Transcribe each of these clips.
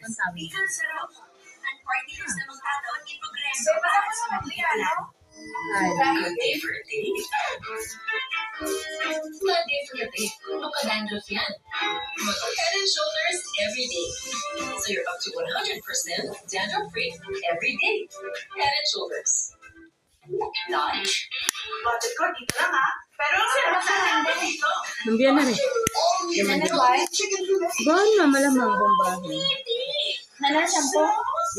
Ang tawag. Monday for a day. Monday for a day. Makadandruff yan. Head and Shoulders every day. So you're up to 100% dandruff-free every day. Head and Shoulders. Lunch. Budget ko, dito lang ha. Pero sino sa handa dito? Nambiyan na rin. Bahan na malamang kung bahan. Nana, shampoo?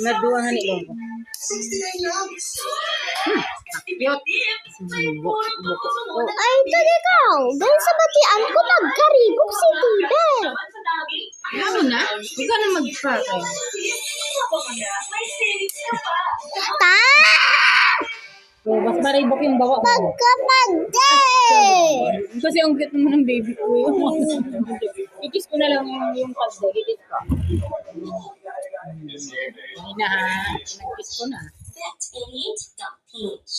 Naduwahan ni Bongo. 69 grams. Buko. Oh, Ay, ikaw. Dahil sa batian ko, nagkaribok si Tiber. ano na? Huwag ka na magpakay. Ta! Oh, mas maribok yung bawa ko. Pagkapagday! Kasi ang cute naman ng baby ko. Ikis ko na lang yung pagday. Ikis ko. Hindi na ha. Nag-kiss ko na. Vet88.ph.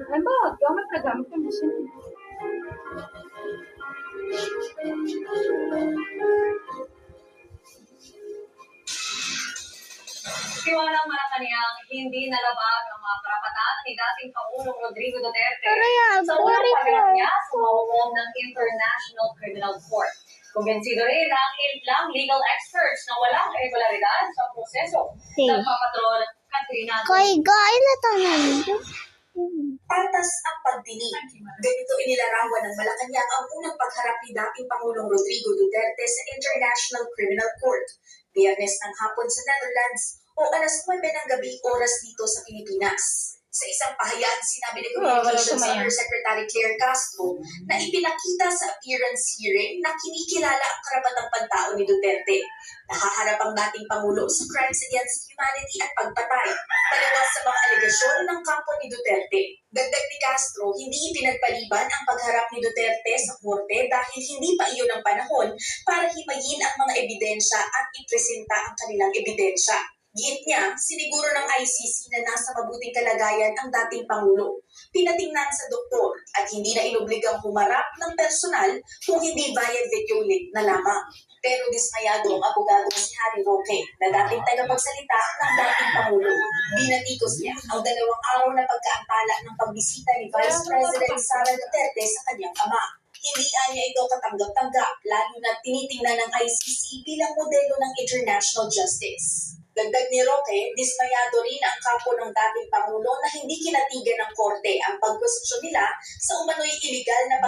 Ay ba, gamit na gamit ka na siya. Tiwalang Malacanang hindi nalabag ang mga karapatan ni dating Pangulong Rodrigo Duterte Ayan, sa unang pagharap niya sa mamumong ng International Criminal Court. Kumbensido rin ang ilang legal experts na walang irregularidad sa proseso ng papatrol Katrina. Kay gaya na tanan. Patas ang pagdinig. Ganito inilarawan ng Malacanang ang unang pagharap ni dating Pangulong Rodrigo Duterte sa International Criminal Court. Biyernes ng hapon sa Netherlands o alas 9 ng gabi oras dito sa Pilipinas. Sa isang pahayag, sinabi ni Communications Undersecretary Claire Castro na ipinakita sa appearance hearing na kinikilala ang karapatang pantao ni Duterte. Nahaharap ang dating Pangulo sa crimes against humanity at pagpatay, taliwas sa mga alegasyon ng kampo ni Duterte. Dagdag ni Castro, hindi ipinagpaliban ang pagharap ni Duterte sa korte dahil hindi pa iyon ang panahon para himayin ang mga ebidensya at ipresenta ang kanilang ebidensya. Giit niya, siniguro ng ICC na nasa mabuting kalagayan ang dating Pangulo. Pinatingnan sa doktor at hindi na inobligang humarap ng personal kung hindi via video link na lamang. Pero dismayado ang abogado si Harry Roque na dating tagapagsalita ng dating Pangulo. Binatikos niya ang 2 araw na pagkaantala ng pagbisita ni Vice President Sara Duterte sa kanyang ama. Hindi niya ito katanggap-tanggap, lalo na tinitingnan ng ICC bilang modelo ng international justice. Dagdag ni Roque, dismayado rin ang kampo ng dating Pangulo na hindi kinatigan ng korte ang pagkwestiyon nila sa umano'y iligal na